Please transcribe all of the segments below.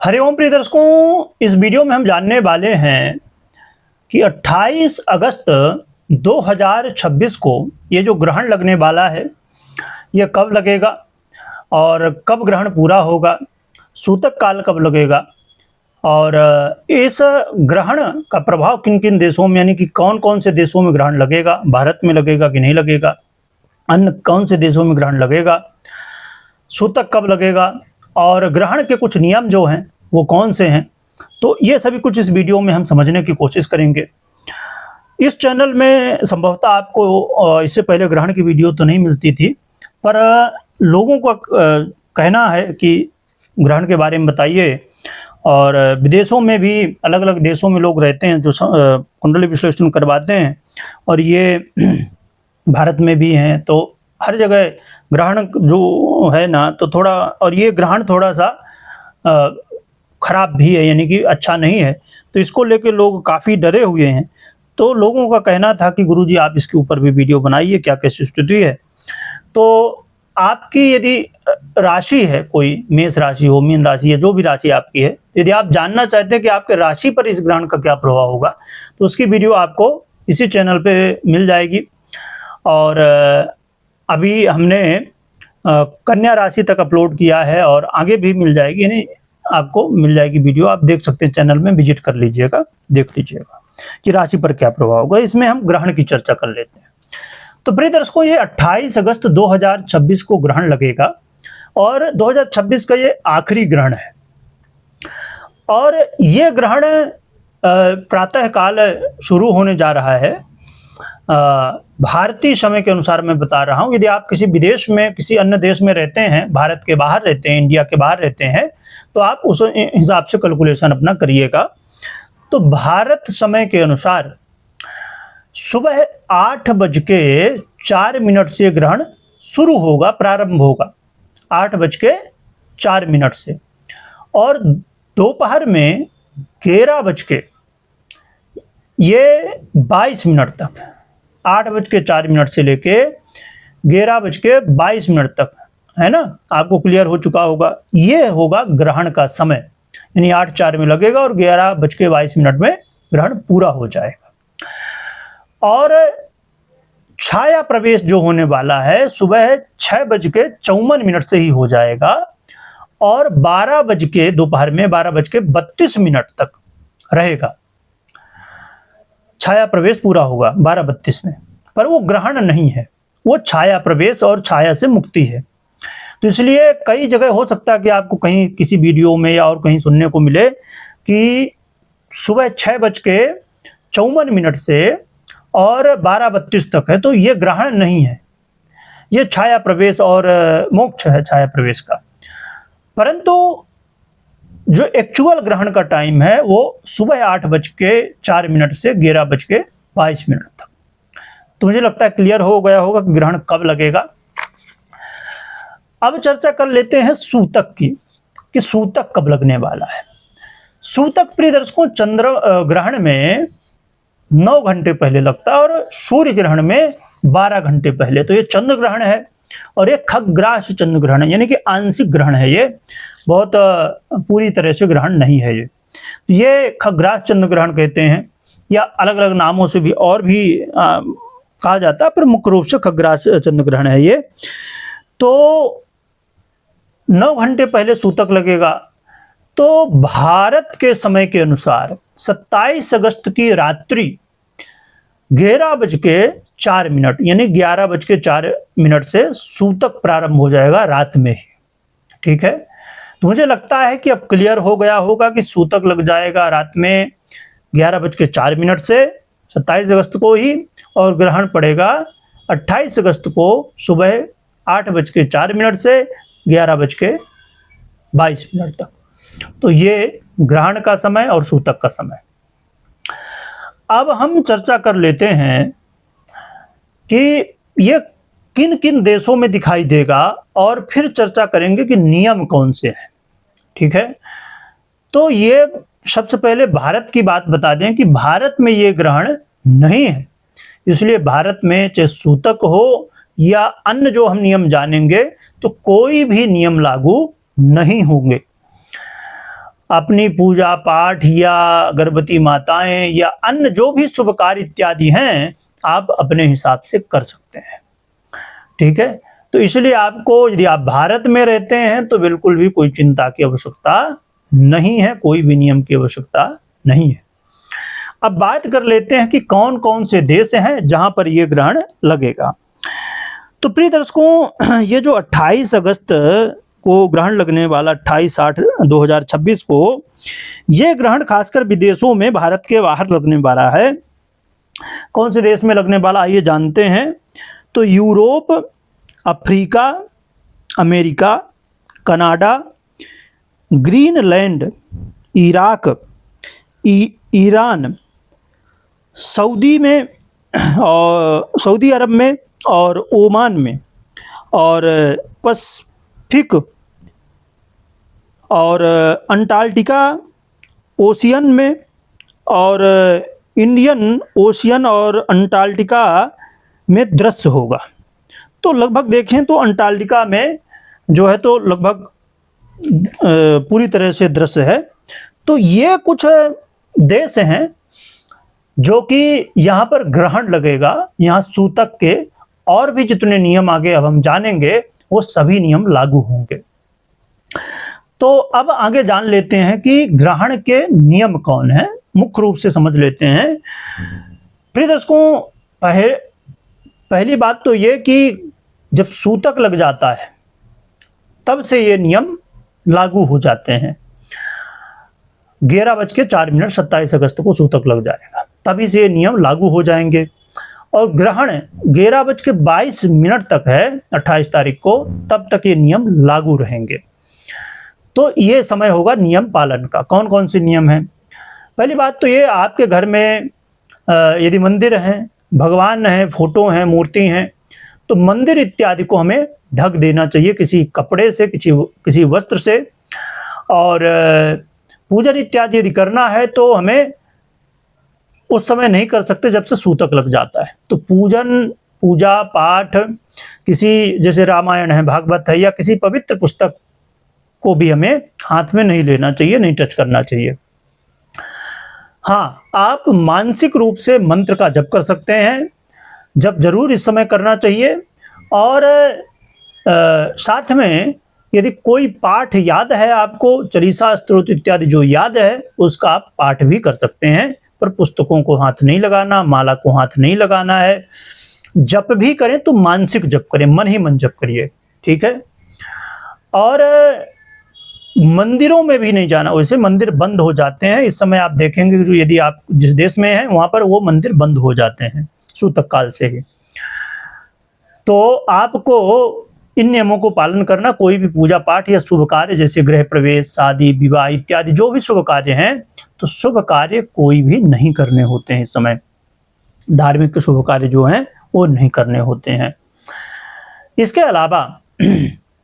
हरिओम प्रिय दर्शकों, इस वीडियो में हम जानने वाले हैं कि 28 अगस्त 2026 को ये जो ग्रहण लगने वाला है ये कब लगेगा और कब ग्रहण पूरा होगा, सूतक काल कब लगेगा और इस ग्रहण का प्रभाव किन किन देशों में यानी कि कौन कौन से देशों में ग्रहण लगेगा, भारत में लगेगा कि नहीं लगेगा, अन्य कौन से देशों में ग्रहण लगेगा, सूतक कब लगेगा और ग्रहण के कुछ नियम जो हैं वो कौन से हैं, तो ये सभी कुछ इस वीडियो में हम समझने की कोशिश करेंगे। इस चैनल में संभवतः आपको इससे पहले ग्रहण की वीडियो तो नहीं मिलती थी, पर लोगों का कहना है कि ग्रहण के बारे में बताइए। और विदेशों में भी अलग अलग देशों में लोग रहते हैं जो कुंडली विश्लेषण करवाते हैं और ये भारत में भी हैं, तो हर जगह ग्रहण जो है ना तो थोड़ा, और ये ग्रहण थोड़ा सा खराब भी है यानी कि अच्छा नहीं है, तो इसको लेके लोग काफ़ी डरे हुए हैं। तो लोगों का कहना था कि गुरुजी आप इसके ऊपर भी वीडियो बनाइए, क्या कैसी स्थिति है। तो आपकी यदि राशि है, कोई मेष राशि हो, मीन राशि है, जो भी राशि आपकी है, यदि आप जानना चाहते हैं कि आपके राशि पर इस ग्रहण का क्या प्रभाव होगा तो उसकी वीडियो आपको इसी चैनल पे मिल जाएगी। और अभी हमने कन्या राशि तक अपलोड किया है और आगे भी मिल जाएगी, यानी आपको मिल जाएगी वीडियो, आप देख सकते हैं, चैनल में विजिट कर लीजिएगा, देख लीजिएगा कि राशि पर क्या प्रभाव होगा। इसमें हम ग्रहण की चर्चा कर लेते हैं। तो प्रिय दर्शकों, ये 28 अगस्त 2026 को ग्रहण लगेगा और 2026 का ये आखिरी ग्रहण है। और ये ग्रहण प्रातः काल शुरू होने जा रहा है भारतीय समय के अनुसार मैं बता रहा हूँ। यदि आप किसी विदेश में, किसी अन्य देश में रहते हैं, भारत के बाहर रहते हैं, इंडिया के बाहर रहते हैं, तो आप उस हिसाब से कैलकुलेशन अपना करिएगा। तो भारत समय के अनुसार सुबह 8:04 से ग्रहण शुरू होगा, प्रारंभ होगा 8:04 से, और दोपहर में 11:22 तक, 8:04 से लेके 11:22 तक, है ना, आपको क्लियर हो चुका होगा। ये होगा ग्रहण का समय, यानी 8:04 में लगेगा और 11:22 में ग्रहण पूरा हो जाएगा। और छाया प्रवेश जो होने वाला है सुबह 6:54 से ही हो जाएगा और दोपहर में 12:32 तक रहेगा। छाया प्रवेश पूरा होगा 12:32 में, पर वो ग्रहण नहीं है, वो छाया प्रवेश और छाया से मुक्ति है। तो इसलिए कई जगह हो सकता है कि आपको कहीं किसी वीडियो में या और कहीं सुनने को मिले कि सुबह 6:54 से और 12:32 तक है, तो ये ग्रहण नहीं है, ये छाया प्रवेश और मोक्ष है छाया प्रवेश का। परंतु जो एक्चुअल ग्रहण का टाइम है वो सुबह 8:04 से 11:22 तक। तो मुझे लगता है क्लियर हो गया होगा कि ग्रहण कब लगेगा। अब चर्चा कर लेते हैं सूतक की, कि सूतक कब लगने वाला है। सूतक प्रिय दर्शकों, चंद्र ग्रहण में 9 घंटे पहले लगता है और सूर्य ग्रहण में 12 घंटे पहले। तो ये चंद्र ग्रहण है और ये खग्रास चंद्र ग्रहण है, यानी कि आंशिक ग्रहण है, ये बहुत पूरी तरह से ग्रहण नहीं है। ये खग्रास चंद्र ग्रहण कहते हैं, या अलग अलग नामों से भी और भी कहा जाता है, पर मुख्य रूप से खग्रास चंद्र ग्रहण है ये। तो 9 घंटे पहले सूतक लगेगा। तो भारत के समय के अनुसार 27 अगस्त की रात्रि 11:04 यानी 11:04 से सूतक प्रारंभ हो जाएगा रात में ही। ठीक है, तो मुझे लगता है कि अब क्लियर हो गया होगा कि सूतक लग जाएगा रात में 11:04 से 27 अगस्त को ही, और ग्रहण पड़ेगा 28 अगस्त को सुबह 8:04 से 11:22 तक। तो ये ग्रहण का समय और सूतक का समय। अब हम चर्चा कर लेते हैं कि ये किन किन देशों में दिखाई देगा और फिर चर्चा करेंगे कि नियम कौन से हैं। ठीक है, तो ये सबसे पहले भारत की बात बता दें कि भारत में ये ग्रहण नहीं है, इसलिए भारत में चाहे सूतक हो या अन्य जो हम नियम जानेंगे तो कोई भी नियम लागू नहीं होंगे। अपनी पूजा पाठ या गर्भवती माताएं या अन्य जो भी शुभ कार्य इत्यादि हैं आप अपने हिसाब से कर सकते हैं। ठीक है, तो इसलिए आपको, यदि आप भारत में रहते हैं तो बिल्कुल भी कोई चिंता की आवश्यकता नहीं है, कोई भी नियम की आवश्यकता नहीं है। अब बात कर लेते हैं कि कौन कौन से देश हैं जहां पर यह ग्रहण लगेगा। तो प्रिय दर्शकों, ये जो 28 अगस्त को ग्रहण लगने वाला 28/8/2026 को ये ग्रहण खासकर विदेशों में, भारत के बाहर लगने वाला है। कौन से देश में लगने वाला आइए जानते हैं। तो Europe, Africa, America, Canada, Greenland, Iraq, Iran, Saudi में और सऊदी अरब में और ओमान में और पैसिफिक और अंटार्कटिका ओशियन में और इंडियन ओशियन और अंटार्कटिका में दृश्य होगा। तो लगभग देखें तो अंटार्कटिका में जो है तो लगभग पूरी तरह से दृश्य है। तो ये कुछ देश हैं जो कि यहाँ पर ग्रहण लगेगा। यहाँ सूतक के और भी जितने नियम आगे अब हम जानेंगे वो सभी नियम लागू होंगे। तो अब आगे जान लेते हैं कि ग्रहण के नियम कौन है, मुख्य रूप से समझ लेते हैं। प्रिय दर्शकों, पहली बात तो ये कि जब सूतक लग जाता है तब से ये नियम लागू हो जाते हैं। 11:04 27 अगस्त को सूतक लग जाएगा, तभी से ये नियम लागू हो जाएंगे। और ग्रहण 11:22 तक है 28 तारीख को, तब तक ये नियम लागू रहेंगे। तो ये समय होगा नियम पालन का। कौन कौन से नियम हैं? पहली बात तो ये, आपके घर में यदि मंदिर हैं, भगवान हैं, फोटो हैं, मूर्ति हैं, तो मंदिर इत्यादि को हमें ढक देना चाहिए किसी कपड़े से, किसी वस्त्र से। और पूजन इत्यादि यदि करना है तो हमें उस समय नहीं कर सकते जब से सूतक लग जाता है। तो पूजा पाठ किसी, जैसे रामायण है, भागवत है या किसी पवित्र पुस्तक को भी हमें हाथ में नहीं लेना चाहिए, नहीं टच करना चाहिए। हाँ, आप मानसिक रूप से मंत्र का जप कर सकते हैं, जब जरूर इस समय करना चाहिए। और साथ में यदि कोई पाठ याद है आपको, चालीसा स्तोत्र इत्यादि जो याद है उसका आप पाठ भी कर सकते हैं, पर पुस्तकों को हाथ नहीं लगाना, माला को हाथ नहीं लगाना है। जप भी करें तो मानसिक जप करें, मन ही मन जप करिए, ठीक है। और मंदिरों में भी नहीं जाना, वैसे मंदिर बंद हो जाते हैं इस समय। आप देखेंगे जो यदि आप जिस देश में हैं वहां पर वो मंदिर बंद हो जाते हैं सूतक काल से ही। तो आपको इन नियमों को पालन करना, कोई भी पूजा पाठ या शुभ कार्य जैसे गृह प्रवेश, शादी, विवाह इत्यादि जो भी शुभ कार्य हैं, तो शुभ कार्य कोई भी नहीं करने होते हैं इस समय। धार्मिक शुभ कार्य जो हैं वो नहीं करने होते हैं। इसके अलावा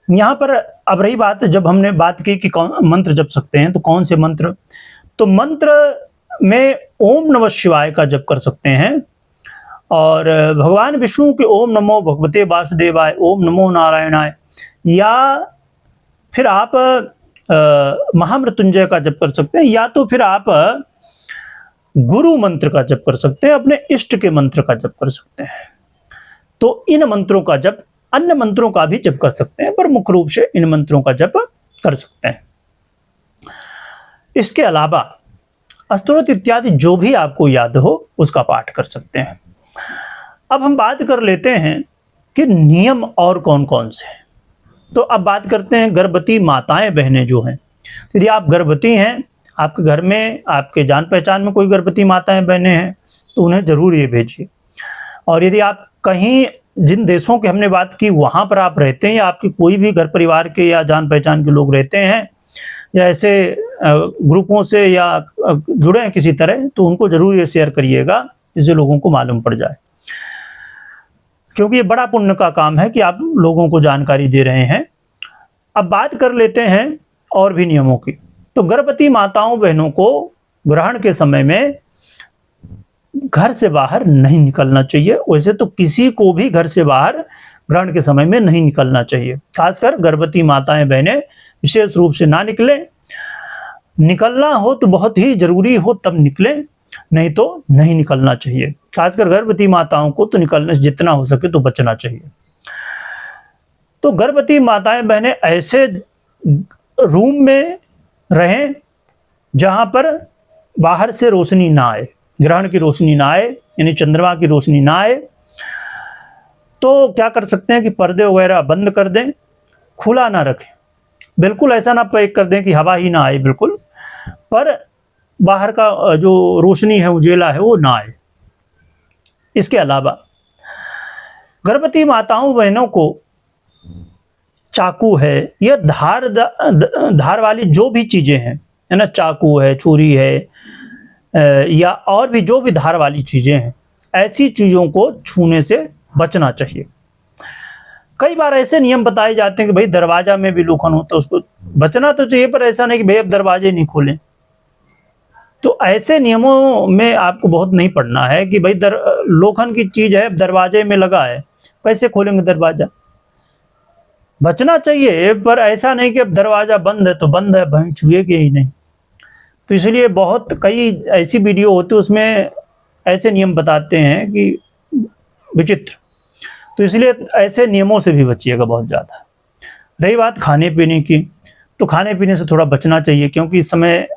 यहाँ पर अब रही बात, जब हमने बात की कि कौन मंत्र जप सकते हैं, तो कौन से मंत्र, तो मंत्र में ओम नमः शिवाय का जप कर सकते हैं। और भगवान विष्णु के ओम नमो भगवते वासुदेवाय, ओम नमो नारायणाय, या फिर आप महामृत्युंजय का जप कर सकते हैं, या तो फिर आप गुरु मंत्र का जप कर सकते हैं, अपने इष्ट के मंत्र का जप कर सकते हैं। तो इन मंत्रों का जप, अन्य मंत्रों का भी जप कर सकते हैं, पर मुख्य रूप से इन मंत्रों का जप कर सकते हैं। इसके अलावा स्तोत्र इत्यादि जो भी आपको याद हो उसका पाठ कर सकते हैं। अब हम बात कर लेते हैं कि नियम और कौन कौन से हैं। तो अब बात करते हैं गर्भवती माताएं बहनें जो हैं। यदि आप गर्भवती हैं, आपके घर में, आपके जान पहचान में कोई गर्भवती माताएं बहनें हैं, तो उन्हें जरूर ये भेजिए। और यदि आप कहीं, जिन देशों की हमने बात की वहाँ पर आप रहते हैं, या आपके कोई भी घर परिवार के या जान पहचान के लोग रहते हैं, या ऐसे ग्रुपों से या जुड़े हैं किसी तरह, तो उनको जरूर ये शेयर करिएगा जिससे लोगों को मालूम पड़ जाए, क्योंकि ये बड़ा पुण्य का काम है कि आप लोगों को जानकारी दे रहे हैं। अब बात कर लेते हैं और भी नियमों की। तो गर्भवती माताओं बहनों को ग्रहण के समय में घर से बाहर नहीं निकलना चाहिए। वैसे तो किसी को भी घर से बाहर ग्रहण के समय में नहीं निकलना चाहिए, खासकर गर्भवती माताएं बहनें विशेष रूप से ना निकलें। निकलना हो तो बहुत ही जरूरी हो तब निकले, नहीं तो नहीं निकलना चाहिए। खासकर गर्भवती माताओं को तो निकलने से जितना हो सके तो बचना चाहिए। तो गर्भवती माताएं बहनें ऐसे रूम में रहें जहां पर बाहर से रोशनी ना आए, ग्रहण की रोशनी ना आए, यानी चंद्रमा की रोशनी ना आए। तो क्या कर सकते हैं कि पर्दे वगैरह बंद कर दें, खुला ना रखें, बिल्कुल ऐसा ना पैक कर दें कि हवा ही ना आए बिल्कुल, पर बाहर का जो रोशनी है, उजेला है, वो ना आए। इसके अलावा गर्भवती माताओं बहनों को चाकू है या धार वाली जो भी चीजें हैं, है ना, चाकू है, छुरी है, या और भी जो भी धार वाली चीजें हैं, ऐसी चीजों को छूने से बचना चाहिए। कई बार ऐसे नियम बताए जाते हैं कि भाई दरवाजा में भी लोखंड होता है, उसको बचना तो चाहिए, पर ऐसा नहीं कि भाई अब दरवाजे नहीं खोलें। तो ऐसे नियमों में आपको बहुत नहीं पड़ना है कि भाई लोखंड की चीज है, दरवाजे में लगा है, कैसे खोलेंगे दरवाजा। बचना चाहिए, पर ऐसा नहीं कि अब दरवाजा बंद है तो बंद है, भाई छुएंगे ही नहीं। तो इसलिए बहुत कई ऐसी वीडियो होती है उसमें ऐसे नियम बताते हैं कि विचित्र। तो इसलिए ऐसे नियमों से भी बचिएगा बहुत ज़्यादा। रही बात खाने पीने की, तो खाने पीने से थोड़ा बचना चाहिए, क्योंकि इस समय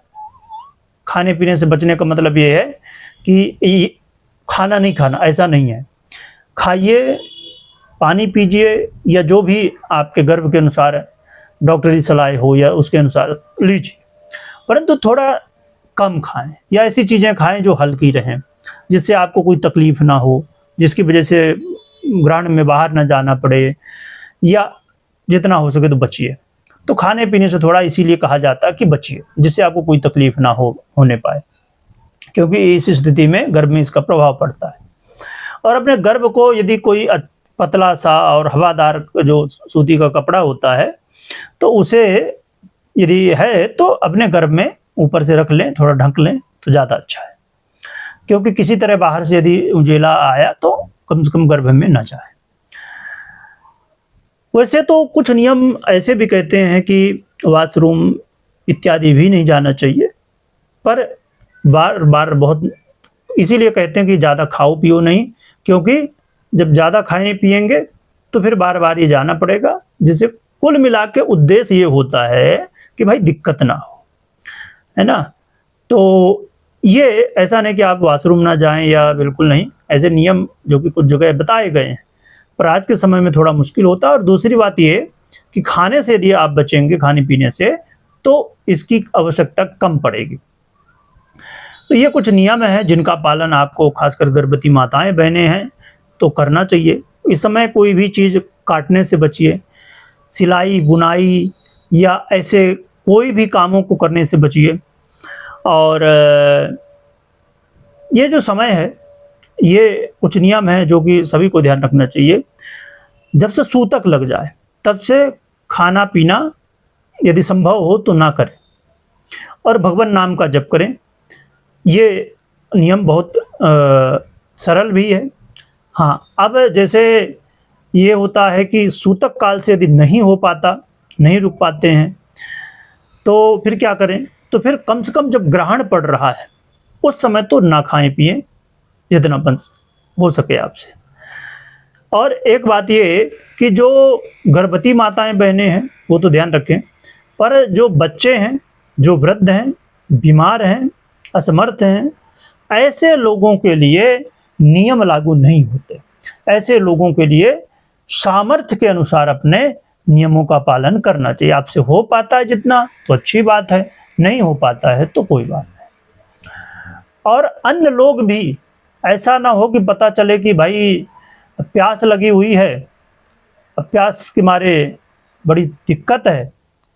खाने पीने से बचने का मतलब ये है कि खाना नहीं खाना, ऐसा नहीं है। खाइए, पानी पीजिए, या जो भी आपके गर्भ के अनुसार डॉक्टरी सलाह हो या उसके अनुसार लीजिए, परंतु थोड़ा कम खाएं, या ऐसी चीज़ें खाएं जो हल्की रहें, जिससे आपको कोई तकलीफ ना हो, जिसकी वजह से ग्रहण में बाहर ना जाना पड़े, या जितना हो सके तो बचिए। तो खाने पीने से थोड़ा इसीलिए कहा जाता है कि बचिए, जिससे आपको कोई तकलीफ ना होने पाए, क्योंकि इस स्थिति में गर्भ में इसका प्रभाव पड़ता है। और अपने गर्भ को यदि कोई पतला सा और हवादार जो सूती का कपड़ा होता है, तो उसे यदि है तो अपने गर्भ में ऊपर से रख लें, थोड़ा ढक लें तो ज़्यादा अच्छा है, क्योंकि किसी तरह बाहर से यदि उजेला आया तो कम से कम गर्भ में न जाए। वैसे तो कुछ नियम ऐसे भी कहते हैं कि वॉशरूम इत्यादि भी नहीं जाना चाहिए, पर बार बार बहुत इसीलिए कहते हैं कि ज़्यादा खाओ पियो नहीं, क्योंकि जब ज़्यादा खाएं पिएंगे तो फिर बार बार ये जाना पड़ेगा, जिससे कुल मिला के उद्देश्य ये होता है कि भाई दिक्कत ना हो, है ना। तो ये ऐसा नहीं कि आप वॉशरूम ना जाएं या बिल्कुल नहीं, ऐसे नियम जो कि कुछ जगह बताए गए हैं, पर आज के समय में थोड़ा मुश्किल होता है। और दूसरी बात ये कि खाने से यदि आप बचेंगे, खाने पीने से, तो इसकी आवश्यकता कम पड़ेगी। तो ये कुछ नियम हैं जिनका पालन आपको, खासकर गर्भवती माताएं बहनें हैं, तो करना चाहिए। इस समय कोई भी चीज़ काटने से बचिए, सिलाई बुनाई या ऐसे कोई भी कामों को करने से बचिए। और ये जो समय है, ये कुछ नियम है जो कि सभी को ध्यान रखना चाहिए। जब से सूतक लग जाए तब से खाना पीना यदि संभव हो तो ना करें, और भगवान नाम का जप करें। ये नियम बहुत सरल भी है। हाँ, अब जैसे ये होता है कि सूतक काल से यदि नहीं हो पाता, नहीं रुक पाते हैं, तो फिर क्या करें। तो फिर कम से कम जब ग्रहण पड़ रहा है उस समय तो ना खाएं पिएं, जितना बन हो सके आपसे। और एक बात ये कि जो गर्भवती माताएं बहनें हैं वो तो ध्यान रखें, पर जो बच्चे हैं, जो वृद्ध हैं, बीमार हैं, असमर्थ हैं, ऐसे लोगों के लिए नियम लागू नहीं होते। ऐसे लोगों के लिए सामर्थ्य के अनुसार अपने नियमों का पालन करना चाहिए। आपसे हो पाता है जितना तो अच्छी बात है, नहीं हो पाता है तो कोई बात नहीं। और अन्य लोग भी, ऐसा ना हो कि पता चले कि भाई प्यास लगी हुई है, अब प्यास के मारे बड़ी दिक्कत है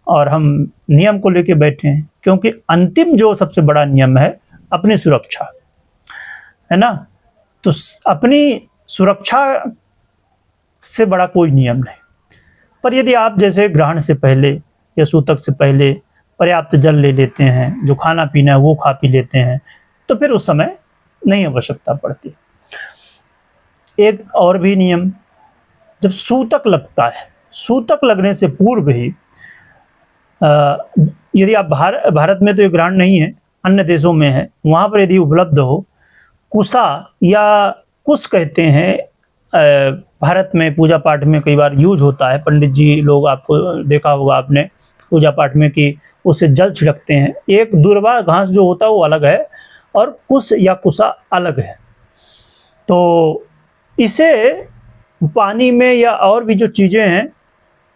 और हम नियम को लेके बैठे हैं, क्योंकि अंतिम जो सबसे बड़ा नियम है अपनी सुरक्षा, है ना। तो अपनी सुरक्षा से बड़ा कोई नियम नहीं। पर यदि आप जैसे ग्रहण से पहले या सूतक से पहले पर्याप्त जल ले लेते हैं, जो खाना पीना है वो खा पी लेते हैं, तो फिर उस समय नहीं आवश्यकता पड़ती। एक और भी नियम, जब सूतक लगता है, सूतक लगने से पूर्व ही यदि आप भारत में तो ये ग्रहण नहीं है, अन्य देशों में है, वहाँ पर यदि उपलब्ध हो, कुसा या कुश कहते हैं, भारत में पूजा पाठ में कई बार यूज होता है। पंडित जी लोग, आपको देखा होगा आपने पूजा पाठ में कि उससे जल छिड़कते हैं। एक दूर्वा घास जो होता है वो अलग है और कुश या कुसा अलग है। तो इसे पानी में या और भी जो चीज़ें हैं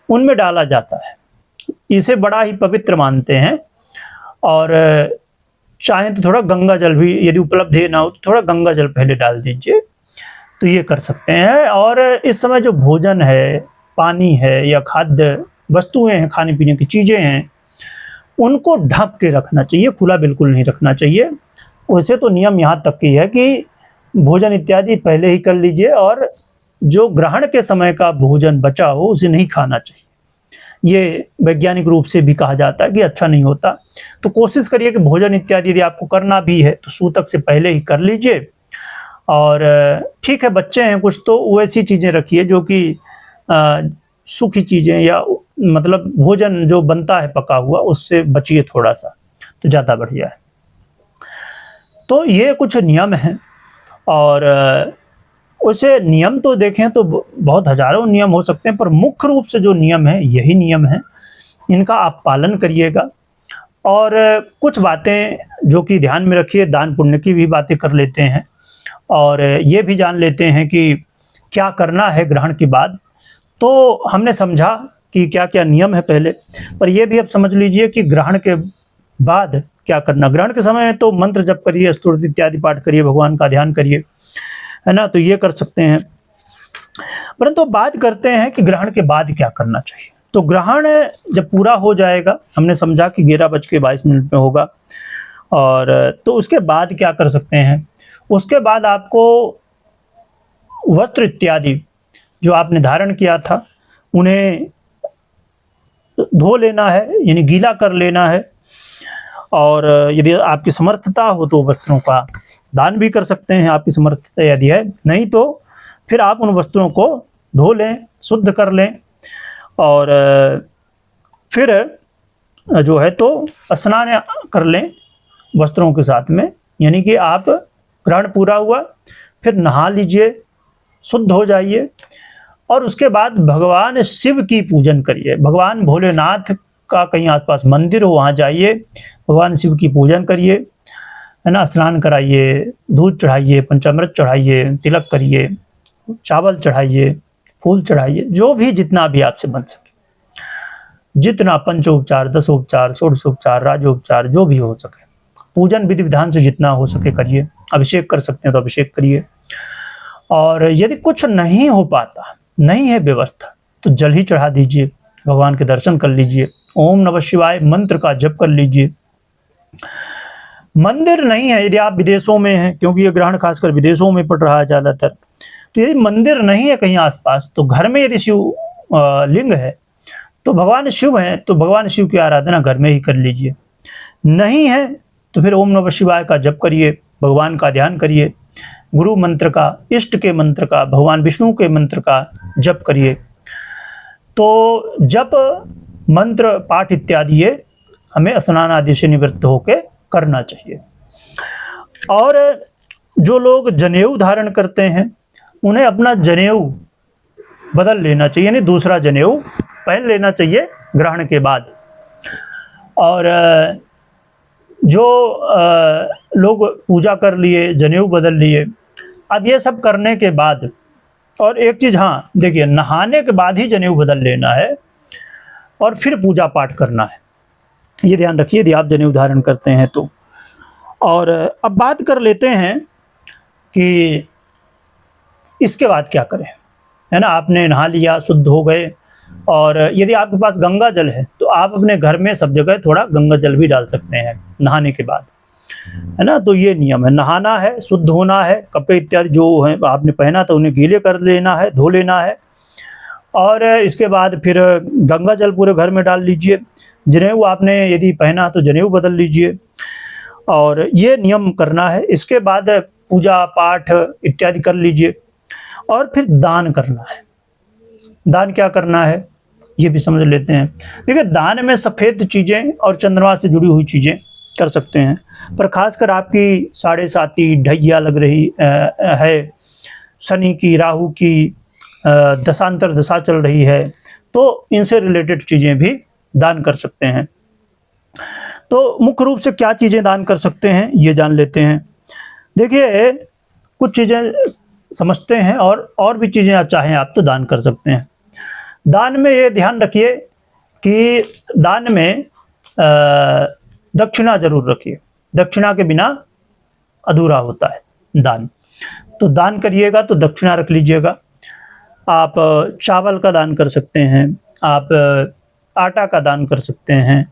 उनमें डाला जाता है। इसे बड़ा ही पवित्र मानते हैं। और चाहें तो थोड़ा गंगा जल भी, यदि उपलब्ध ना हो तो थोड़ा गंगा जल पहले डाल दीजिए, तो ये कर सकते हैं। और इस समय जो भोजन है, पानी है या खाद्य वस्तुएं हैं, खाने पीने की चीज़ें हैं, उनको ढक के रखना चाहिए, खुला बिल्कुल नहीं रखना चाहिए। वैसे तो नियम यहाँ तक की है कि भोजन इत्यादि पहले ही कर लीजिए, और जो ग्रहण के समय का भोजन बचा हो उसे नहीं खाना चाहिए। ये वैज्ञानिक रूप से भी कहा जाता है कि अच्छा नहीं होता। तो कोशिश करिए कि भोजन इत्यादि यदि आपको करना भी है तो सूतक से पहले ही कर लीजिए। और ठीक है, बच्चे हैं कुछ, तो वैसी चीज़ें रखिए जो कि सूखी चीज़ें या मतलब भोजन जो बनता है पका हुआ, उससे बचिए थोड़ा सा, तो ज़्यादा बढ़िया है। तो ये कुछ नियम हैं। और वैसे नियम तो देखें तो बहुत हजारों नियम हो सकते हैं, पर मुख्य रूप से जो नियम है यही नियम है, इनका आप पालन करिएगा। और कुछ बातें जो कि ध्यान में रखिए, दान पुण्य की भी बातें कर लेते हैं, और ये भी जान लेते हैं कि क्या करना है ग्रहण के बाद। तो हमने समझा कि क्या क्या नियम है पहले, पर यह भी अब समझ लीजिए कि ग्रहण के बाद क्या करना। ग्रहण के समय तो मंत्र जप करिए, स्तुति इत्यादि पाठ करिए, भगवान का ध्यान करिए, है ना, तो ये कर सकते हैं। परंतु बात करते हैं कि ग्रहण के बाद क्या करना चाहिए। तो ग्रहण जब पूरा हो जाएगा, हमने समझा कि 11:22 में होगा, और तो उसके बाद क्या कर सकते हैं। उसके बाद आपको वस्त्र इत्यादि जो आपने धारण किया था उन्हें धो लेना है, यानी गीला कर लेना है। और यदि आपकी समर्थता हो तो वस्त्रों का दान भी कर सकते हैं, आपकी समर्थता यदि है। नहीं तो फिर आप उन वस्त्रों को धो लें, शुद्ध कर लें, और फिर जो है तो स्नान कर लें वस्त्रों के साथ में। यानी कि आप ग्रहण पूरा हुआ, फिर नहा लीजिए, शुद्ध हो जाइए, और उसके बाद भगवान शिव की पूजन करिए। भगवान भोलेनाथ का कहीं आसपास मंदिर हो, वहाँ जाइए, भगवान शिव की पूजन करिए, है ना, स्नान कराइए, दूध चढ़ाइए, पंचामृत चढ़ाइए, तिलक करिए, चावल चढ़ाइए, फूल चढ़ाइए, जो भी जितना भी आपसे बन सके, जितना पंचोपचार, दसोपचार, षोडशोपचार, राजोपचार, जो भी हो सके, पूजन विधि विधान से जितना हो सके करिए। अभिषेक कर सकते हैं तो अभिषेक करिए। और यदि कुछ नहीं हो पाता, नहीं है व्यवस्था, तो जल ही चढ़ा दीजिए, भगवान के दर्शन कर लीजिए, ओम नमः शिवाय मंत्र का जप कर लीजिए। मंदिर नहीं है, यदि आप विदेशों में हैं, क्योंकि ये ग्रहण खासकर विदेशों में पड़ रहा है ज़्यादातर, तो यदि मंदिर नहीं है कहीं आसपास, तो घर में यदि शिव लिंग है, तो भगवान शिव हैं, तो भगवान शिव की आराधना घर में ही कर लीजिए। नहीं है तो फिर ओम नमः शिवाय का जप करिए, भगवान का ध्यान करिए, गुरु मंत्र का, इष्ट के मंत्र का, भगवान विष्णु के मंत्र का जप करिए। तो जप मंत्र पाठ इत्यादि ये हमें स्नान आदि से निवृत्त होकर करना चाहिए। और जो लोग जनेऊ धारण करते हैं, उन्हें अपना जनेऊ बदल लेना चाहिए, यानी दूसरा जनेऊ पहन लेना चाहिए ग्रहण के बाद। और जो लोग पूजा कर लिए, जनेऊ बदल लिए, अब ये सब करने के बाद, और एक चीज़ हाँ देखिए, नहाने के बाद ही जनेऊ बदल लेना है और फिर पूजा पाठ करना है, ये ध्यान रखिए यदि आप जनेऊ धारण करते हैं तो। और अब बात कर लेते हैं कि इसके बाद क्या करें, है ना। आपने नहा लिया, शुद्ध हो गए, और यदि आपके पास गंगा जल है तो आप अपने घर में सब जगह थोड़ा गंगा जल भी डाल सकते हैं नहाने के बाद, है ना। तो ये नियम है, नहाना है, शुद्ध होना है, कपड़े इत्यादि जो है आपने पहना था उन्हें गीले कर लेना है, धो लेना है, और इसके बाद फिर गंगा जल पूरे घर में डाल लीजिए। जनेऊ आपने यदि पहना तो जनेऊ बदल लीजिए, और ये नियम करना है। इसके बाद पूजा पाठ इत्यादि कर लीजिए, और फिर दान करना है। दान क्या करना है, ये भी समझ लेते हैं। देखिए दान में सफ़ेद चीज़ें और चंद्रमा से जुड़ी हुई चीज़ें कर सकते हैं, पर खासकर आपकी साढ़े साती ढैया लग रही है, शनि की राहु की दशांतर दशा चल रही है, तो इनसे रिलेटेड चीज़ें भी दान कर सकते हैं। तो मुख्य रूप से क्या चीज़ें दान कर सकते हैं ये जान लेते हैं। देखिए कुछ चीज़ें समझते हैं और भी चीज़ें आप चाहें आप तो दान कर सकते हैं। दान में ये ध्यान रखिए कि दान में दक्षिणा जरूर रखिए, दक्षिणा के बिना अधूरा होता है दान। तो दान करिएगा तो दक्षिणा रख लीजिएगा। आप चावल का दान कर सकते हैं, आप आटा का दान कर सकते हैं,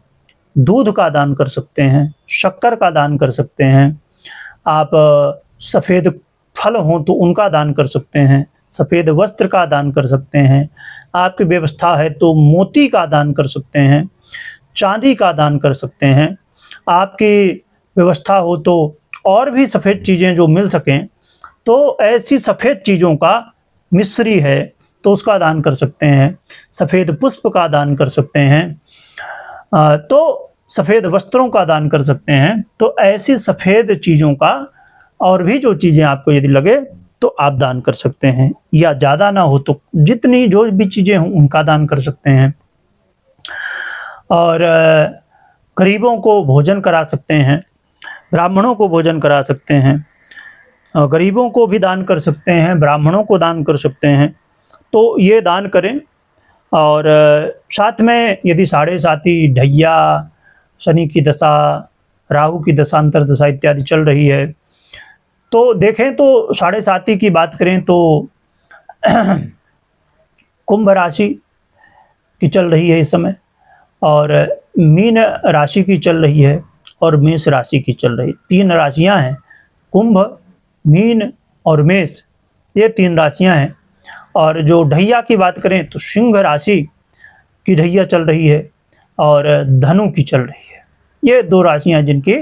दूध का दान कर सकते हैं, शक्कर का दान कर सकते हैं, आप सफ़ेद फल हों तो उनका दान कर सकते हैं, सफ़ेद वस्त्र का दान कर सकते हैं, आपकी व्यवस्था है तो मोती का दान कर सकते हैं, चांदी का दान कर सकते हैं, आपकी व्यवस्था हो तो और भी सफ़ेद चीज़ें जो मिल सकें, तो ऐसी सफ़ेद चीज़ों का मिश्री है तो उसका दान कर सकते हैं, सफ़ेद पुष्प का दान कर सकते हैं, तो सफ़ेद वस्त्रों का दान कर सकते हैं। तो ऐसी सफ़ेद चीज़ों का और भी जो चीज़ें आपको यदि लगे तो आप दान कर सकते हैं, या ज़्यादा ना हो तो जितनी जो भी चीज़ें हों उनका दान कर सकते हैं। और गरीबों को भोजन करा सकते हैं, ब्राह्मणों को भोजन करा सकते हैं, गरीबों को भी दान कर सकते हैं, ब्राह्मणों को दान कर सकते हैं। तो ये दान करें। और साथ में यदि साढ़े साती ढैया, शनि की दशा, राहु की दशांतर दशा इत्यादि चल रही है, तो देखें तो साढ़े साती की बात करें तो कुंभ राशि की चल रही है इस समय, और मीन राशि की चल रही है, और मेष राशि की चल रही है। 3 राशियां हैं, कुंभ, मीन और मेष, ये 3 राशियां हैं। और जो ढैया की बात करें तो सिंह राशि की ढैया चल रही है और धनु की चल रही है। ये 2 राशियां जिनकी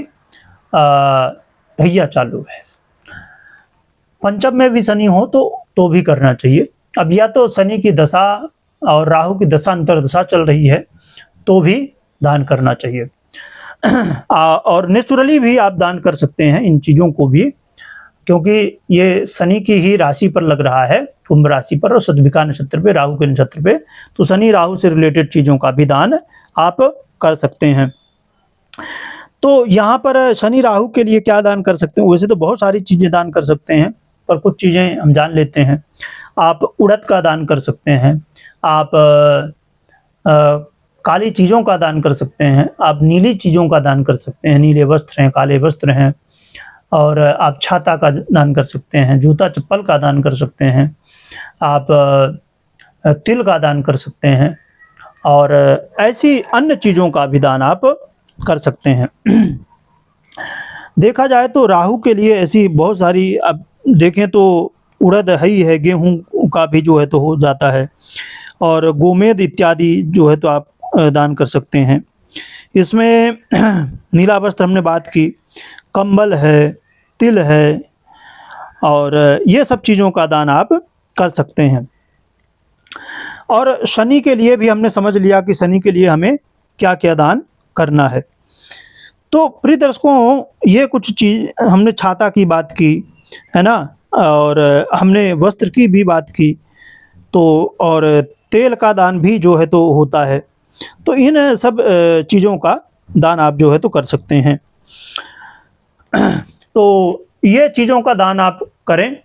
ढैया चालू है। पंचम में भी शनि हो तो भी करना चाहिए। अब या तो शनि की दशा और राहु की दशा अंतरदशा चल रही है तो भी दान करना चाहिए। और नेचुरली भी आप दान कर सकते हैं इन चीज़ों को भी, क्योंकि ये शनि की ही राशि पर लग रहा है, कुंभ राशि पर, और शतभिका नक्षत्र पे, राहु के नक्षत्र पे, तो शनि राहु से रिलेटेड चीज़ों का भी दान आप कर सकते हैं। तो यहाँ पर शनि राहु के लिए क्या दान कर सकते हैं? वैसे तो बहुत सारी चीज़ें दान कर सकते हैं, पर कुछ चीज़ें हम जान लेते हैं। आप उड़द का दान कर सकते हैं, आप काली चीज़ों का दान कर सकते हैं, आप नीली चीज़ों का दान कर सकते हैं, नीले वस्त्र हैं, काले वस्त्र हैं, और आप छाता का दान कर सकते हैं, जूता चप्पल का दान कर सकते हैं, आप तिल का दान कर सकते हैं, और ऐसी अन्य चीज़ों का भी दान आप कर सकते हैं। देखा जाए तो राहु के लिए ऐसी बहुत सारी, अब देखें तो उड़द ही है, गेहूं का भी जो है तो हो जाता है, और गोमेद इत्यादि जो है तो आप दान कर सकते हैं। इसमें नीला वस्त्र हमने बात की, कंबल है, तिल है, और ये सब चीज़ों का दान आप कर सकते हैं। और शनि के लिए भी हमने समझ लिया कि शनि के लिए हमें क्या क्या दान करना है। तो प्रिय दर्शकों, ये कुछ चीज़ हमने छाता की बात की है ना, और हमने वस्त्र की भी बात की, तो और तेल का दान भी जो है तो होता है। तो इन सब चीज़ों का दान आप जो है तो कर सकते हैं। तो ये चीज़ों का दान आप करें।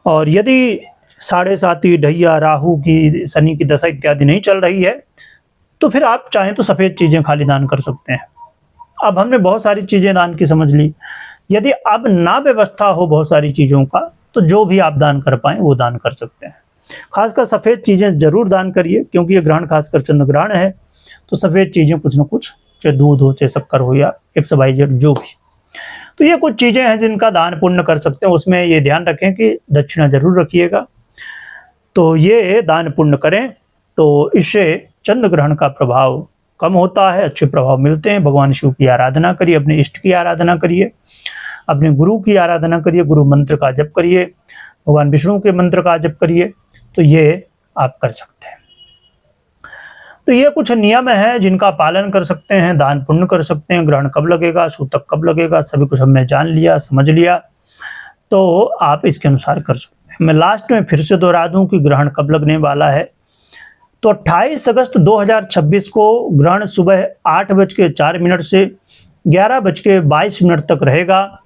और यदि साढ़े साती ढैया, राहु की, शनि की दशा इत्यादि नहीं चल रही है तो फिर आप चाहें तो सफ़ेद चीज़ें खाली दान कर सकते हैं। अब हमने बहुत सारी चीज़ें दान की समझ ली। यदि अब ना व्यवस्था हो बहुत सारी चीज़ों का, तो जो भी आप दान कर पाएँ वो दान कर सकते हैं। खासकर सफ़ेद चीज़ें ज़रूर दान करिए, क्योंकि ये ग्रहण खासकर चंद्र ग्रहण है, तो सफ़ेद चीज़ें कुछ ना कुछ, चाहे दूध हो, चाहे शक्कर हो, या XYZ जो भी, तो ये कुछ चीज़ें हैं जिनका दान पुण्य कर सकते हैं। उसमें ये ध्यान रखें कि दक्षिणा जरूर रखिएगा। तो ये दान पुण्य करें तो इससे चंद्र ग्रहण का प्रभाव कम होता है, अच्छे प्रभाव मिलते हैं। भगवान शिव की आराधना करिए, अपने इष्ट की आराधना करिए, अपने गुरु की आराधना करिए, गुरु मंत्र का जप करिए, भगवान विष्णु के मंत्र का जप करिए, तो ये आप कर सकते हैं। तो ये कुछ नियम है जिनका पालन कर सकते हैं, दान पुण्य कर सकते हैं। ग्रहण कब लगेगा, सूतक कब लगेगा, सभी कुछ हमने जान लिया, समझ लिया, तो आप इसके अनुसार कर सकते हैं। मैं लास्ट में फिर से दोहरा दूं कि ग्रहण कब लगने वाला है। तो 28 अगस्त 2026 को ग्रहण सुबह 8:04 से 11:22 तक रहेगा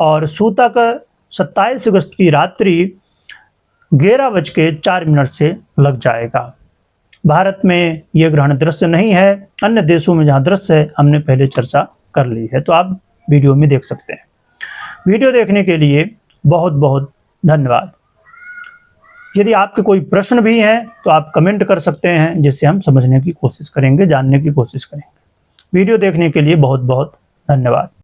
और सूतक 27 अगस्त की रात्रि 11:04 से लग जाएगा। भारत में यह ग्रहण दृश्य नहीं है, अन्य देशों में जहां दृश्य है हमने पहले चर्चा कर ली है, तो आप वीडियो में देख सकते हैं। वीडियो देखने के लिए बहुत बहुत धन्यवाद। यदि आपके कोई प्रश्न भी हैं तो आप कमेंट कर सकते हैं, जिससे हम समझने की कोशिश करेंगे, जानने की कोशिश करेंगे। वीडियो देखने के लिए बहुत बहुत धन्यवाद।